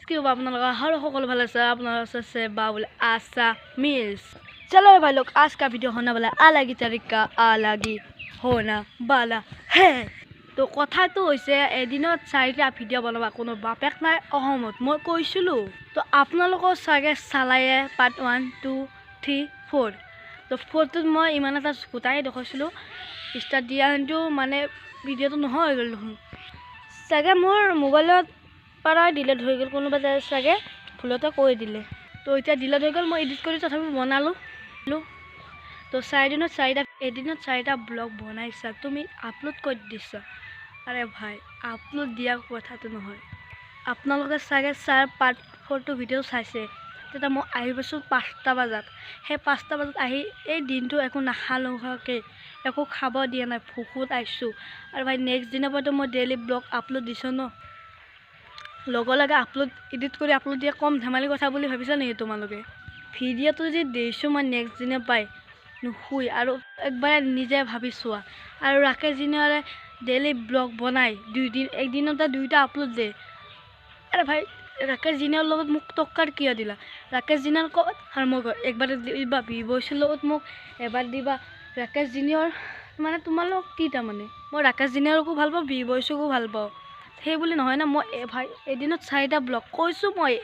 কি হ'ব আপোনালোকৰ সকলো ভাল আছে আপোনালোকৰ আছে বা বোলে আশা मिस चलो भाई लोग आज का वीडियो होने वाला अलग ही तरीका अलग ही होना वाला है तो कथा तो হৈছে এদিনত 4টা ভিডিও বনাবা কোনো বাপেক নাই অহমত মই কৈছিলো তো আপোনালোকৰ সাগে চালায়ে পার্ট 1 2 3 4 তো 4 ত মই ইমান এটা গোটাই দেখাইছিলো স্টার্ট দিয়া কিন্তু মানে ভিডিওটো নহয় গল সাগে মোৰ মোবাইলত পাৰা ডিলিট হৈ গল কোনোবা সাগে ভুলতে কৈ দিলে তো এটা ডিলিট হৈ গল মই এডিট কৰি তথাপি বনালো তো 4 দিনত 4টা এদিনত 4টা ব্লগ বনাইছা তুমি আপলোড কৰি দিছা আরে ভাই আপলোড দিয়া কথাটো নহয় আপোনালোকে সাগে 4 পার্ট 4 টো ভিডিও চাইছে তেটা মই আহিবছো 5টা বজাত হে 5টা বজাত আহি এই দিনটো একো নাখালো হকে একো খাব দিয়া নাই ভুকুত আইছো আৰু ভাই নেক্সট দিনৰ পৰা মই ডেইলি ব্লগ আপলোড দিছো ন লগে আপলোড এডিট কৰি আপলোড দিয়া কম ধেমালি কথা বুলি ভাবিছা নেকি তোমালোকে ভিডিওটো যে দিছো মই নেক্সট দিনে পাই নুহুই আৰু একবাৰ নিজে ভাবি চোৱা আৰু ৰাকেশ জিনিয়াৰে ডেইলি ব্লগ বনাই একদিনতে 2টা আপলোড দে আরে ভাই রাকেশ জিনিয়ার লগত মোক টক্কার কিয় দিলা রাকেশ জিনিয়ার কত আর মোক একবার দিবা বিবইছৰ লগত মোক এবাৰ দিবা রাকেশ জিনিয়ার মানে তোমালোক কিটা মানে মই রাকেশ জিনিয়ারকো ভাল পাওঁ বিবইছকো ভাল পাওঁ সেই বুলি নহয় না মই ভাই এদিনত 4টা ব্লগ কৈছো মই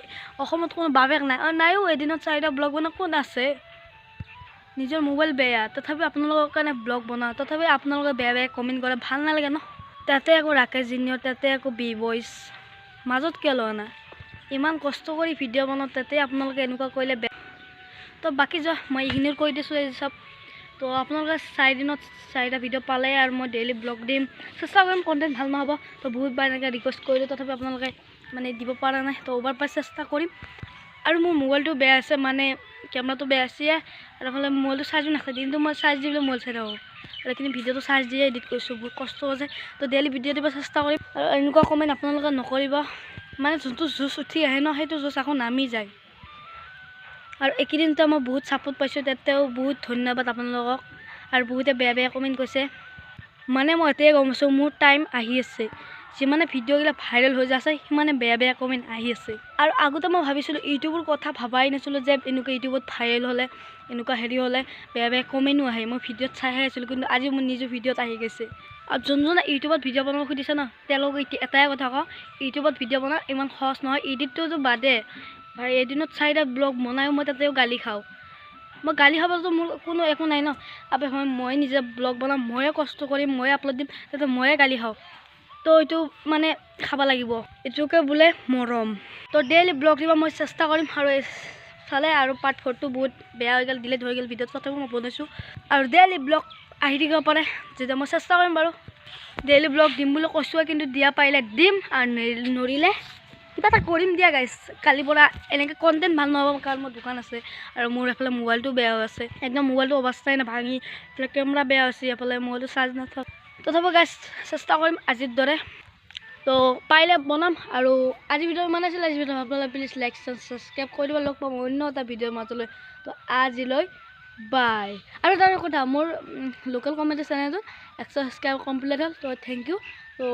অসমত কোনো বাবেক নাই নাইও এদিনত 4টা ব্লগ বনা কোন আছে নিজৰ মোবাইল বেয়া তথাপি আপোনালোকৰ কাৰণে ব্লগ বনাও তথাপি আপোনালোকে বেয়া কমেন্ট কৰে ভাল নালাগে ন তাতে আকৌ ৰাকেশ জিনিয়াৰ তাতে আকৌ বিবইছ মাজত কিয় লোৱা না ইমান কষ্ট কৰি ভিডিও বনাও তাতে আপোনালোকে এনেকুৱা কৰিলে তো বাকি যা মই ইগনোৰ কৰি দিছো এই সব তো আপোনালোকে 4 দিনত 4টা ভিডিও পালে আৰু মই ডেইলি ব্লগ দিম চেষ্টা কৰিম কন্টেন্ট ভাল নহব তো বহুত বাৰ এনেকৈ ৰিকুৱেষ্ট কৰিলো তথাপি আপোনালোকে মানে দিব পৰা নাই তো ওভাৰ পাই চেষ্টা কৰিম আৰু মোৰ মোবাইলটো বেয়া আছে মানে কেমেৰাটো বেয়া আছে আৰু ফালে মোবাইলটো চাৰ্জ নাথাকে কিন্তু মই চাৰ্জ দিবলৈ মোবাইল চাই থাকোঁ আৰু কিন্তু ভিডিওটো চাৰ্জ দিয়ে এডিট কৰিছোঁ বহুত কষ্ট হৈছে তো ডেইলি ভিডিও দিব চেষ্টা কৰিম আৰু এনেকুৱা কমেন্ট আপোনালোকে নকৰিব মানে যোনটো জুচ উঠি আহে ন সেইটো জুচ আকৌ নামি যায় আৰু একেদিনটো মই বহুত সাপোৰ্ট পাইছোঁ তাতেও বহুত ধন্যবাদ আপোনালোকক আৰু বহুতে বেয়া কমেন্ট কৰিছে মানে মই এতে গমছো মোৰ টাইম আহি আছে যিমানে ভিডিওগিলা ভাইৰাল হৈ যাচ্ছে সিমানে বেয়া কমেন্ট আহি আছে আৰু আগতে মই ভাবিছিলো ইউটিউবৰ কথা ভাবাই নাছিলো যে এনেকুৱা ইউটিউবত ভাইৰাল হলে এনেকুৱা হেৰি হলে বেয়া কমেন্টও আহে মই ভিডিওত চাইহে আছিলো কিন্তু আজি মোৰ নিজৰ ভিডিওত আহি গৈছে আৰু যোনজনে ইউটিউবত ভিডিও বনাব খুজিছে ন তেওঁলোকে এটাই কথা কওঁ ইউটিউবত ভিডিও বনা ইমান সহজ নহয় এডিটটো বাদে ভাই এদিনত 4টা ব্লগ বনাই মই তাতেও গালি খাওঁ মই গালি খাবতো মোৰ কোনো একো নাই ন আবে মই নিজে ব্লগ বনাম ময়ে কষ্ট কৰিম ময়ে আপলোড দিম তাতে ময়ে গালি খাওঁ তো এইটো মানে খাব লাগিব এটোকে বোলে মৰম তো ডেইলি ব্লগ দিব মই চেষ্টা কৰিম আৰু চালে আৰু পার্ট 4 টো বহুত বেয়া হৈ গল ডিলিট হৈ গল ভিডিওটো তথাপি মই বনাইছো আৰু ডেইলি ব্লগ আহি থাকিব পাৰে যেতিয়া মই চেষ্টা কৰিম বাৰু ডেইলি ব্লগ দিম বুলি কৈছো কিন্তু দিয়া পাইলে দিম আৰু নৰিলে কিবা এটা কৰিম দিয়া গাইস কালি পৰা এনেকে কন্টেন্ট ভাল নহব কাৰণ মোৰ দোকান আছে আৰু মোৰ এফালে মোবাইলটো বেয়া হৈ আছে একদম মোবাইলটো অৱস্থাই না ভাঙি কেমেৰা বেয়া হৈছে এফালে মোবাইলটো চাৰ্জ নাথাকে তথাপি গাইস চেষ্টা কৰিম আজিৰ দৰে তো পাইলে বনাম আৰু আজি ভিডিও মানে আছিল আজি ভিডিও আপোনালোকে প্লিজ লাইক সাবস্ক্ৰাইব কৰি দিব লগ পাম অন্য এটা ভিডিওৰ মাজলৈ তো আজিলৈ বাই আৰু তাৰ কথা মোৰ লোকেল কমেডি চেনেলটো 100 সাবস্ক্ৰাইব কমপ্লিট হ'ল তো থ্যাংক ইউ তো